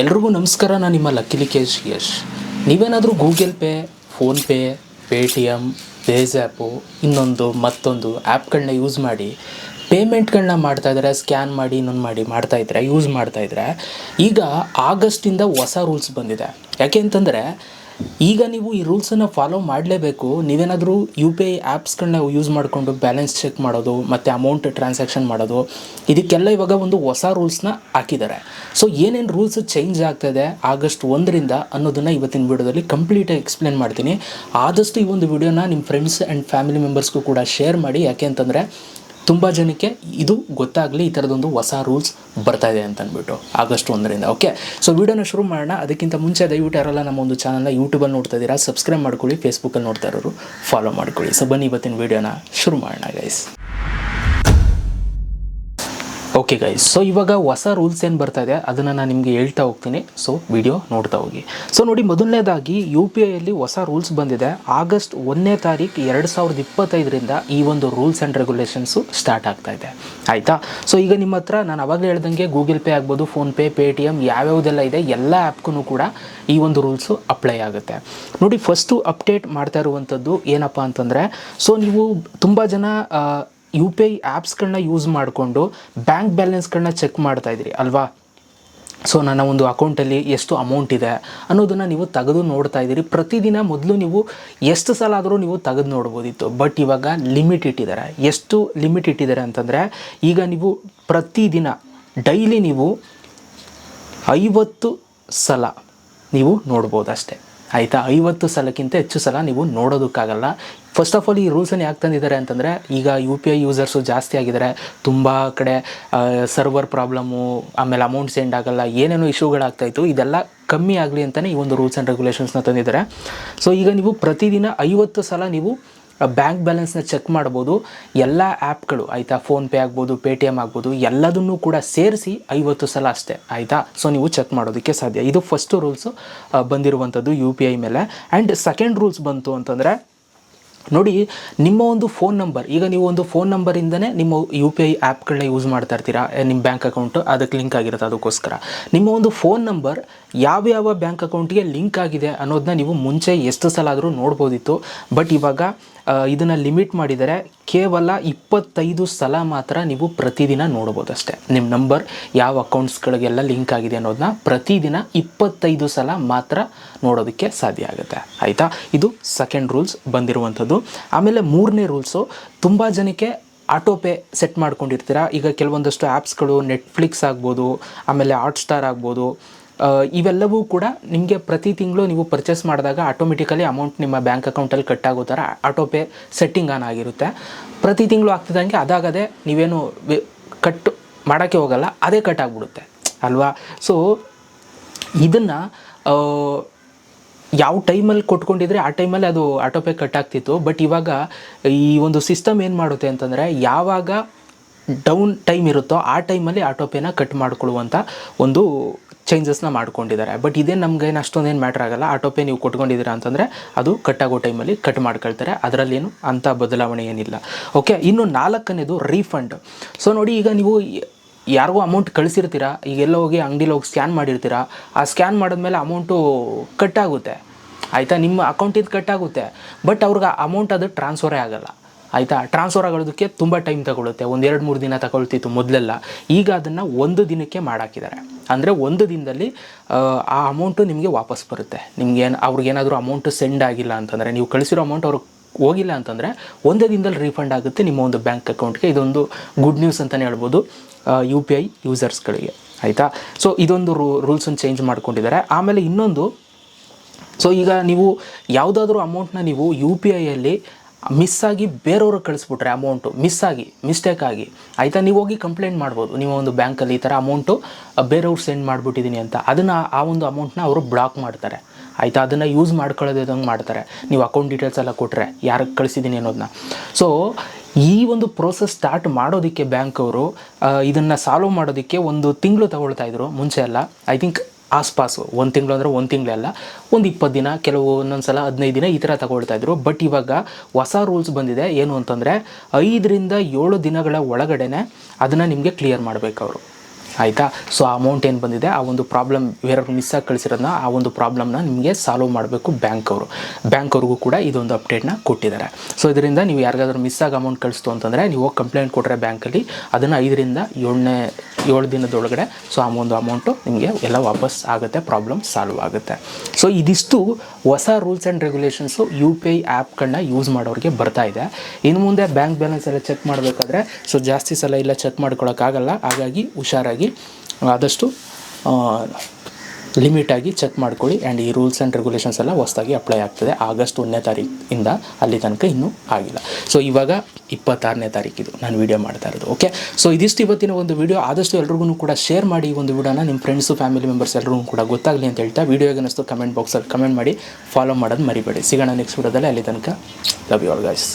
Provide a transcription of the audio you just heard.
ಎಲ್ರಿಗೂ ನಮಸ್ಕಾರ. ನಾನು ನಿಮ್ಮ ಲಕ್ಕಿಲಿ ಯಶ್. ನೀವೇನಾದರೂ ಗೂಗಲ್ ಪೇ, ಫೋನ್ಪೇ, ಪೇಟಿಎಮ್, ಪೇಜ್ಯಾಪು ಇನ್ನೊಂದು ಮತ್ತೊಂದು ಆ್ಯಪ್ಗಳನ್ನ ಯೂಸ್ ಮಾಡಿ ಪೇಮೆಂಟ್ಗಳನ್ನ ಮಾಡ್ತಾಯಿದ್ರೆ, ಸ್ಕ್ಯಾನ್ ಮಾಡಿ ಇನ್ನೊಂದು ಮಾಡಿ ಮಾಡ್ತಾಯಿದ್ರೆ, ಯೂಸ್ ಮಾಡ್ತಾಯಿದ್ರೆ, ಈಗ ಆಗಸ್ಟಿಂದ ಹೊಸ ರೂಲ್ಸ್ ಬಂದಿದೆ. ಯಾಕೆ ಅಂತಂದರೆ ಈಗ ನೀವು ಈ ರೂಲ್ಸನ್ನು ಫಾಲೋ ಮಾಡಲೇಬೇಕು. ನೀವೇನಾದರೂ ಯು ಪಿ ಐ ಆ್ಯಪ್ಸ್ಗಳನ್ನ ಯೂಸ್ ಮಾಡಿಕೊಂಡು ಬ್ಯಾಲೆನ್ಸ್ ಚೆಕ್ ಮಾಡೋದು ಮತ್ತು ಅಮೌಂಟ್ ಟ್ರಾನ್ಸಾಕ್ಷನ್ ಮಾಡೋದು, ಇದಕ್ಕೆಲ್ಲ ಇವಾಗ ಒಂದು ಹೊಸ ರೂಲ್ಸ್ನ ಹಾಕಿದ್ದಾರೆ. ಸೊ ಏನೇನು ರೂಲ್ಸ್ ಚೇಂಜ್ ಆಗ್ತಾಯಿದೆ ಆಗಸ್ಟ್ 1ರಿಂದ ಅನ್ನೋದನ್ನು ಇವತ್ತಿನ ವಿಡಿಯೋದಲ್ಲಿ ಕಂಪ್ಲೀಟಾಗಿ ಎಕ್ಸ್ಪ್ಲೇನ್ ಮಾಡ್ತೀನಿ. ಆದಷ್ಟು ಈ ಒಂದು ವಿಡಿಯೋನ ನಿಮ್ಮ ಫ್ರೆಂಡ್ಸ್ ಆ್ಯಂಡ್ ಫ್ಯಾಮಿಲಿ ಮೆಂಬರ್ಸ್ಗೂ ಕೂಡ ಶೇರ್ ಮಾಡಿ. ಯಾಕೆ ಅಂತಂದರೆ ತುಂಬ ಜನಕ್ಕೆ ಇದು ಗೊತ್ತಾಗಲಿ, ಈ ಥರದೊಂದು ಹೊಸ ರೂಲ್ಸ್ ಬರ್ತಾ ಇದೆ ಅಂತ ಅಂದ್ಬಿಟ್ಟು ಆಗಸ್ಟ್ 1ರಿಂದ. ಓಕೆ, ಸೊ ವಿಡಿಯೋನ ಶುರು ಮಾಡೋಣ. ಅದಕ್ಕಿಂತ ಮುಂಚೆ ದಯವಿಟ್ಟು ಯಾರೆಲ್ಲ ನಮ್ಮ ಒಂದು ಚಾನಲ್ನ ಯೂಟ್ಯೂಬಲ್ಲಿ ನೋಡ್ತಾ ಇದ್ದೀರಾ, ಸಬ್ಸ್ಕ್ರೈಬ್ ಮಾಡ್ಕೊಳ್ಳಿ. ಫೇಸ್ಬುಕ್ಕಲ್ಲಿ ನೋಡ್ತಾ ಇರೋರು ಫಾಲೋ ಮಾಡ್ಕೊಳ್ಳಿ. ಸೊ ಬನ್ನಿ ಇವತ್ತಿನ ವಿಡಿಯೋನ ಶುರು ಮಾಡೋಣ ಗೈಸ್. ಓಕೆ ಗೈಸ್, ಸೊ ಇವಾಗ ಹೊಸ ರೂಲ್ಸ್ ಏನು ಬರ್ತಾ ಇದೆ ಅದನ್ನು ನಾನು ನಿಮಗೆ ಹೇಳ್ತಾ ಹೋಗ್ತೀನಿ. ಸೊ ವಿಡಿಯೋ ನೋಡ್ತಾ ಹೋಗಿ. ಸೊ ನೋಡಿ, ಮೊದಲನೇದಾಗಿ ಯು ಪಿ ಐಯಲ್ಲಿ ಹೊಸ ರೂಲ್ಸ್ ಬಂದಿದೆ. ಆಗಸ್ಟ್ 1ನೇ ತಾರೀಕು 2025ರಿಂದ ಈ ಒಂದು ರೂಲ್ಸ್ ಆ್ಯಂಡ್ ರೆಗ್ಯುಲೇಷನ್ಸು ಸ್ಟಾರ್ಟ್ ಆಗ್ತಾ ಇದೆ. ಆಯಿತಾ? ಸೊ ಈಗ ನಿಮ್ಮ ಹತ್ರ ನಾನು ಅವಾಗಲೇ ಹೇಳ್ದಂಗೆ ಗೂಗಲ್ ಪೇ ಆಗ್ಬೋದು, ಫೋನ್ಪೇ, ಪೇಟಿಎಮ್ ಯಾವ್ಯಾವುದೆಲ್ಲ ಇದೆ ಎಲ್ಲ ಆ್ಯಪ್ಗೂ ಕೂಡ ಈ ಒಂದು ರೂಲ್ಸು ಅಪ್ಲೈ ಆಗುತ್ತೆ. ನೋಡಿ, ಫಸ್ಟು ಅಪ್ಡೇಟ್ ಮಾಡ್ತಾ ಇರುವಂಥದ್ದು ಏನಪ್ಪ ಅಂತಂದರೆ, ಸೊ ನೀವು ತುಂಬ ಜನ ಯು ಪಿ ಐ ಆ್ಯಪ್ಸ್ಗಳನ್ನ ಯೂಸ್ ಮಾಡಿಕೊಂಡು ಬ್ಯಾಂಕ್ ಬ್ಯಾಲೆನ್ಸ್ಗಳನ್ನ ಚೆಕ್ ಮಾಡ್ತಾಯಿದ್ರಿ ಅಲ್ವಾ? ಸೊ ನನ್ನ ಒಂದು ಅಕೌಂಟಲ್ಲಿ ಎಷ್ಟು ಅಮೌಂಟ್ ಇದೆ ಅನ್ನೋದನ್ನು ನೀವು ತೆಗೆದು ನೋಡ್ತಾ ಇದ್ದೀರಿ ಪ್ರತಿದಿನ. ಮೊದಲು ನೀವು ಎಷ್ಟು ಸಲ ಆದರೂ ನೀವು ತೆಗೆದು ನೋಡ್ಬೋದಿತ್ತು, ಬಟ್ ಇವಾಗ ಲಿಮಿಟ್ ಇಟ್ಟಿದ್ದಾರೆ. ಎಷ್ಟು ಲಿಮಿಟ್ ಇಟ್ಟಿದ್ದಾರೆ ಅಂತಂದರೆ, ಈಗ ನೀವು ಪ್ರತಿದಿನ ಡೈಲಿ ನೀವು 50 ಸಲ ನೀವು ನೋಡ್ಬೋದು ಅಷ್ಟೇ. ಆಯಿತಾ? 50 ಸಲಕ್ಕಿಂತ ಹೆಚ್ಚು ಸಲ ನೀವು ನೋಡೋದಕ್ಕಾಗಲ್ಲ. ಫಸ್ಟ್ ಆಫ್ ಆಲ್ ಈ ರೂಲ್ಸನ್ನು ಯಾಕೆ ತಂದಿದ್ದಾರೆ ಅಂತಂದರೆ, ಈಗ ಯು ಪಿ ಐ ಯೂಸರ್ಸು ಜಾಸ್ತಿ ಆಗಿದ್ದಾರೆ. ತುಂಬ ಕಡೆ ಸರ್ವರ್ ಪ್ರಾಬ್ಲಮ್ಮು, ಆಮೇಲೆ ಅಮೌಂಟ್ ಸೆಂಡ್ ಆಗೋಲ್ಲ, ಏನೇನೋ ಇಶ್ಯೂಗಳಾಗ್ತಾಯಿತ್ತು. ಇದೆಲ್ಲ ಕಮ್ಮಿ ಆಗಲಿ ಅಂತಲೇ ಈ ಒಂದು ರೂಲ್ಸ್ ಆ್ಯಂಡ್ ರೆಗ್ಯುಲೇಷನ್ಸ್ನ ತಂದಿದ್ದಾರೆ. ಸೊ ಈಗ ನೀವು ಪ್ರತಿದಿನ 50 ಸಲ ನೀವು ಬ್ಯಾಂಕ್ ಬ್ಯಾಲೆನ್ಸ್ನ ಚೆಕ್ ಮಾಡ್ಬೋದು. ಎಲ್ಲ ಆ್ಯಪ್ಗಳು, ಆಯಿತಾ? ಫೋನ್ಪೇ ಆಗ್ಬೋದು, ಪೇಟಿಎಮ್ ಆಗ್ಬೋದು, ಎಲ್ಲದನ್ನೂ ಕೂಡ ಸೇರಿಸಿ 50 ಸಲ ಅಷ್ಟೇ. ಆಯಿತಾ? ಸೊ ನೀವು ಚೆಕ್ ಮಾಡೋದಕ್ಕೆ ಸಾಧ್ಯ. ಇದು ಫಸ್ಟು ರೂಲ್ಸು ಬಂದಿರುವಂಥದ್ದು ಯು ಪಿ ಐ ಮೇಲೆ. ಆ್ಯಂಡ್ ಸೆಕೆಂಡ್ ರೂಲ್ಸ್ ಬಂತು ಅಂತಂದರೆ, ನೋಡಿ, ನಿಮ್ಮ ಒಂದು ಫೋನ್ ನಂಬರ್, ಈಗ ನೀವು ಒಂದು ಫೋನ್ ನಂಬರಿಂದನೇ ನಿಮ್ಮ ಯು ಪಿ ಐ ಆ್ಯಪ್ಗಳನ್ನ ಯೂಸ್ ಮಾಡ್ತಾ ಇರ್ತೀರಾ. ನಿಮ್ಮ ಬ್ಯಾಂಕ್ ಅಕೌಂಟು ಅದಕ್ಕೆ ಲಿಂಕ್ ಆಗಿರುತ್ತೆ. ಅದಕ್ಕೋಸ್ಕರ ನಿಮ್ಮ ಒಂದು ಫೋನ್ ನಂಬರ್ ಯಾವ್ಯಾವ ಬ್ಯಾಂಕ್ ಅಕೌಂಟಿಗೆ ಲಿಂಕ್ ಆಗಿದೆ ಅನ್ನೋದನ್ನ ನೀವು ಮುಂಚೆ ಎಷ್ಟು ಸಲ ಆದರೂ ನೋಡ್ಬೋದಿತ್ತು. ಬಟ್ ಇವಾಗ ಇದನ್ನು ಲಿಮಿಟ್ ಮಾಡಿದರೆ ಕೇವಲ 25 ಸಲ ಮಾತ್ರ ನೀವು ಪ್ರತಿದಿನ ನೋಡ್ಬೋದು ಅಷ್ಟೇ. ನಿಮ್ಮ ನಂಬರ್ ಯಾವ ಅಕೌಂಟ್ಸ್ಗಳಿಗೆಲ್ಲ ಲಿಂಕ್ ಆಗಿದೆ ಅನ್ನೋದನ್ನ ಪ್ರತಿದಿನ 25 ಸಲ ಮಾತ್ರ ನೋಡೋದಕ್ಕೆ ಸಾಧ್ಯ ಆಗುತ್ತೆ. ಆಯಿತಾ? ಇದು ಸೆಕೆಂಡ್ ರೂಲ್ಸ್ ಬಂದಿರುವಂಥದ್ದು. ಆಮೇಲೆ ಮೂರನೇ ರೂಲ್ಸು, ತುಂಬ ಜನಕ್ಕೆ ಆಟೋಪೇ ಸೆಟ್ ಮಾಡ್ಕೊಂಡಿರ್ತೀರ. ಈಗ ಕೆಲವೊಂದಷ್ಟು ಆ್ಯಪ್ಸ್ಗಳು, ನೆಟ್ಫ್ಲಿಕ್ಸ್ ಆಗ್ಬೋದು, ಆಮೇಲೆ ಹಾಟ್ಸ್ಟಾರ್ ಆಗ್ಬೋದು, ಇವೆಲ್ಲವೂ ಕೂಡ ನಿಮಗೆ ಪ್ರತಿ ತಿಂಗಳು ನೀವು ಪರ್ಚೇಸ್ ಮಾಡಿದಾಗ ಆಟೋಮೆಟಿಕಲಿ ಅಮೌಂಟ್ ನಿಮ್ಮ ಬ್ಯಾಂಕ್ ಅಕೌಂಟಲ್ಲಿ ಕಟ್ ಆಗೋ ಥರ ಆಟೋಪೇ ಸೆಟ್ಟಿಂಗ್ ಆನ್ ಆಗಿರುತ್ತೆ. ಪ್ರತಿ ತಿಂಗಳು ಆಗ್ತಿದ್ದಂಗೆ ಅದಾಗದೇ ನೀವೇನು ಕಟ್ ಮಾಡೋಕ್ಕೆ ಹೋಗಲ್ಲ, ಅದೇ ಕಟ್ ಆಗಿಬಿಡುತ್ತೆ ಅಲ್ವಾ? ಸೊ ಇದನ್ನು ಯಾವ ಟೈಮಲ್ಲಿ ಕೊಟ್ಕೊಂಡಿದ್ರೆ ಆ ಟೈಮಲ್ಲಿ ಅದು ಆಟೋಪೇ ಕಟ್ ಆಗ್ತಿತ್ತು. ಬಟ್ ಇವಾಗ ಈ ಒಂದು ಸಿಸ್ಟಮ್ ಏನು ಮಾಡುತ್ತೆ ಅಂತಂದರೆ, ಯಾವಾಗ ಡೌನ್ ಟೈಮ್ ಇರುತ್ತೋ ಆ ಟೈಮಲ್ಲಿ ಆಟೋಪೇನ ಕಟ್ ಮಾಡಿಕೊಳ್ಳುವಂಥ ಒಂದು ಚೇಂಜಸ್ನ ಮಾಡ್ಕೊಂಡಿದ್ದಾರೆ. ಬಟ್ ಇದೇನು ನಮಗೇನು ಅಷ್ಟೊಂದೇನು ಮ್ಯಾಟ್ರ್ ಆಗೋಲ್ಲ. ಆಟೋಪೇ ನೀವು ಕೊಟ್ಕೊಂಡಿದ್ದೀರಾ ಅಂತಂದರೆ ಅದು ಕಟ್ಟಾಗೋ ಟೈಮಲ್ಲಿ ಕಟ್ ಮಾಡ್ಕೊಳ್ತಾರೆ. ಅದರಲ್ಲೇನು ಅಂಥ ಬದಲಾವಣೆ ಏನಿಲ್ಲ. ಓಕೆ, ಇನ್ನು 4ನೇದು ರೀಫಂಡ್. ಸೊ ನೋಡಿ, ಈಗ ನೀವು ಯಾರಿಗೂ ಅಮೌಂಟ್ ಕಳಿಸಿರ್ತೀರಾ, ಈಗೆಲ್ಲ ಹೋಗಿ ಅಂಗಡಿಲಿ ಹೋಗಿ ಸ್ಕ್ಯಾನ್ ಮಾಡಿರ್ತೀರಾ. ಆ ಸ್ಕ್ಯಾನ್ ಮಾಡಿದ್ಮೇಲೆ ಅಮೌಂಟು ಕಟ್ಟಾಗುತ್ತೆ. ಆಯಿತಾ? ನಿಮ್ಮ ಅಕೌಂಟಿಂದ ಕಟ್ಟಾಗುತ್ತೆ. ಬಟ್ ಅವ್ರಿಗೆ ಅಮೌಂಟ್ ಅದು ಟ್ರಾನ್ಸ್ಫರೇ ಆಗೋಲ್ಲ. ಆಯಿತಾ? ಟ್ರಾನ್ಸ್ಫರ್ ಆಗೋದಕ್ಕೆ ತುಂಬ ಟೈಮ್ ತಗೊಳುತ್ತೆ. 1-2-3 ದಿನ ತಗೊಳ್ತಿತ್ತು ಮೊದಲೆಲ್ಲ. ಈಗ ಅದನ್ನು 1 ದಿನಕ್ಕೆ ಮಾಡಾಕಿದ್ದಾರೆ. ಅಂದರೆ 1 ದಿನದಲ್ಲಿ ಆ ಅಮೌಂಟು ನಿಮಗೆ ವಾಪಸ್ ಬರುತ್ತೆ. ಅವ್ರಿಗೇನಾದರೂ ಅಮೌಂಟು ಸೆಂಡ್ ಆಗಿಲ್ಲ ಅಂತಂದರೆ, ನೀವು ಕಳಿಸಿರೋ ಅಮೌಂಟ್ ಅವ್ರಿಗೆ ಹೋಗಿಲ್ಲ ಅಂತಂದರೆ 1 ದಿನದಲ್ಲಿ ರೀಫಂಡ್ ಆಗುತ್ತೆ ನಿಮ್ಮ ಒಂದು ಬ್ಯಾಂಕ್ ಅಕೌಂಟ್ಗೆ. ಇದೊಂದು ಗುಡ್ ನ್ಯೂಸ್ ಅಂತಲೇ ಹೇಳ್ಬೋದು ಯು ಪಿ ಐ ಯೂಸರ್ಸ್ಗಳಿಗೆ. ಆಯಿತಾ? ಸೊ ಇದೊಂದು ರೂಲ್ಸನ್ನು ಚೇಂಜ್ ಮಾಡ್ಕೊಂಡಿದ್ದಾರೆ. ಆಮೇಲೆ ಇನ್ನೊಂದು, ಸೊ ಈಗ ನೀವು ಯಾವುದಾದ್ರೂ ಅಮೌಂಟ್ನ ನೀವು ಯು ಪಿ ಐಯಲ್ಲಿ ಮಿಸ್ಸಾಗಿ ಬೇರೆಯವ್ರಿಗೆ ಕಳಿಸ್ಬಿಟ್ರೆ, ಅಮೌಂಟು ಮಿಸ್ಟೇಕ್ ಆಗಿ, ಆಯಿತಾ? ನೀವು ಹೋಗಿ ಕಂಪ್ಲೇಂಟ್ ಮಾಡ್ಬೋದು ನಿಮ್ಮ ಒಂದು ಬ್ಯಾಂಕಲ್ಲಿ, ಈ ಥರ ಅಮೌಂಟು ಬೇರೆಯವ್ರು ಸೆಂಡ್ ಮಾಡಿಬಿಟ್ಟಿದ್ದೀನಿ ಅಂತ. ಅದನ್ನು ಆ ಒಂದು ಅಮೌಂಟ್ನ ಅವರು ಬ್ಲಾಕ್ ಮಾಡ್ತಾರೆ. ಆಯಿತಾ? ಅದನ್ನು ಯೂಸ್ ಮಾಡ್ಕೊಳ್ಳೋದಂಗೆ ಮಾಡ್ತಾರೆ. ನೀವು ಅಕೌಂಟ್ ಡೀಟೇಲ್ಸ್ ಎಲ್ಲ ಕೊಟ್ಟರೆ ಯಾರಿಗೆ ಕಳಿಸಿದ್ದೀನಿ ಅನ್ನೋದನ್ನ. ಸೊ ಈ ಒಂದು ಪ್ರೋಸೆಸ್ ಸ್ಟಾರ್ಟ್ ಮಾಡೋದಕ್ಕೆ ಬ್ಯಾಂಕ್ ಅವರು ಇದನ್ನು ಸಾಲ್ವ್ ಮಾಡೋದಕ್ಕೆ 1 ತಿಂಗಳು ತಗೊಳ್ತಾಯಿದ್ರು ಮುಂಚೆ ಎಲ್ಲ. ಐ ಥಿಂಕ್ ಆಸ್ಪಾಸು 1 ತಿಂಗಳು ಅಂದರೆ 1 ತಿಂಗಳಲ್ಲ, ಒಂದು 20 ದಿನ, ಕೆಲವು ಒಂದೊಂದು ಸಲ 15 ದಿನ ಈ ಥರ ತಗೊಳ್ತಾಯಿದ್ರು. ಬಟ್ ಇವಾಗ ಹೊಸ ರೂಲ್ಸ್ ಬಂದಿದೆ. ಏನು ಅಂತಂದರೆ 5 ರಿಂದ 7 ದಿನಗಳ ಒಳಗಡೆ ಅದನ್ನು ನಿಮಗೆ ಕ್ಲಿಯರ್ ಮಾಡಬೇಕು ಅವರು. ಆಯಿತಾ. ಸೊ ಆ ಅಮೌಂಟ್ ಏನು ಬಂದಿದೆ, ಆ ಒಂದು ಪ್ರಾಬ್ಲಮ್ ಬೇರೆಯವ್ರು ಮಿಸ್ಸಾಗಿ ಕಳಿಸಿರೋದನ್ನ, ಆ ಒಂದು ಪ್ರಾಬ್ಲಮ್ನ ನಿಮಗೆ ಸಾಲ್ವ್ ಮಾಡಬೇಕು ಬ್ಯಾಂಕವ್ರಿಗೂ ಕೂಡ ಇದೊಂದು ಅಪ್ಡೇಟ್ನ ಕೊಟ್ಟಿದ್ದಾರೆ. ಸೊ ಇದರಿಂದ ನೀವು ಯಾರಿಗಾದ್ರೂ ಮಿಸ್ಸಾಗಿ ಅಮೌಂಟ್ ಕಳಿಸ್ತು ಅಂತಂದರೆ ನೀವು ಹೋಗಿ ಕಂಪ್ಲೇಂಟ್ ಕೊಟ್ಟರೆ ಬ್ಯಾಂಕಲ್ಲಿ ಅದನ್ನು 5 ರಿಂದ 7 ದಿನದೊಳಗಡೆ ಸೊ ಆ ಒಂದು ಅಮೌಂಟು ನಿಮಗೆ ಎಲ್ಲ ವಾಪಸ್ ಆಗುತ್ತೆ, ಪ್ರಾಬ್ಲಮ್ ಸಾಲ್ವ್ ಆಗುತ್ತೆ. ಸೊ ಇದಿಷ್ಟು ಹೊಸ ರೂಲ್ಸ್ ಆ್ಯಂಡ್ ರೆಗ್ಯುಲೇಷನ್ಸು UPI ಆ್ಯಪ್ಗಳನ್ನ ಯೂಸ್ ಮಾಡೋರಿಗೆ ಬರ್ತಾ ಇದೆ. ಇನ್ನು ಮುಂದೆ ಬ್ಯಾಂಕ್ ಬ್ಯಾಲೆನ್ಸ್ ಎಲ್ಲ ಚೆಕ್ ಮಾಡಬೇಕಾದ್ರೆ ಸೊ ಜಾಸ್ತಿ ಸಲ ಇಲ್ಲ ಚೆಕ್ ಮಾಡ್ಕೊಳಕ್ಕಾಗಲ್ಲ. ಹಾಗಾಗಿ ಹುಷಾರಾಗಿ ಆದಷ್ಟು ಲಿಮಿಟಾಗಿ ಚೆಕ್ ಮಾಡ್ಕೊಳ್ಳಿ. ಆ್ಯಂಡ್ ಈ ರೂಲ್ಸ್ ಆ್ಯಂಡ್ ರೆಗ್ಯುಲೇಷನ್ಸ್ ಎಲ್ಲ ಹೊಸದಾಗಿ ಅಪ್ಲೈ ಆಗ್ತದೆ ಆಗಸ್ಟ್ 1ನೇ ತಾರೀಕಿಂದ, ಅಲ್ಲಿ ತನಕ ಇನ್ನೂ ಆಗಿಲ್ಲ. ಸೊ ಇವಾಗ 26ನೇ ತಾರೀಕಿದು ನಾನು ವೀಡಿಯೋ ಮಾಡ್ತಾ ಇರೋದು. ಓಕೆ, ಸೊ ಇದಿಷ್ಟು ಇವತ್ತಿನ ಒಂದು ವೀಡಿಯೋ. ಆದಷ್ಟು ಎಲ್ರಿಗೂ ಕೂಡ ಶೇರ್ ಮಾಡಿ ಈ ಒಂದು ವೀಡಿಯೋನ, ನಿಮ್ಮ ಫ್ರೆಂಡ್ಸು ಫ್ಯಾಮಿಲಿ ಮೆಂಬರ್ಸ್ ಎಲ್ಲರಿಗೂ ಕೂಡ ಗೊತ್ತಾಗಲಿ ಅಂತ ಹೇಳ್ತಾ ವೀಡಿಯೋ ಏನಿಸ್ತು ಕಮೆಂಟ್ ಬಾಕ್ಸಲ್ಲಿ ಕಮೆಂಟ್ ಮಾಡಿ, ಫಾಲೋ ಮಾಡೋದು ಮರಿಬೇಡಿ. ಸಿಗೋಣ ನೆಕ್ಸ್ಟ್ ವೀಡಿಯೋದಲ್ಲಿ. ಅಲ್ಲಿ ತನಕ ಲವ್ ಯು ಆಲ್ ಗೈಸ್.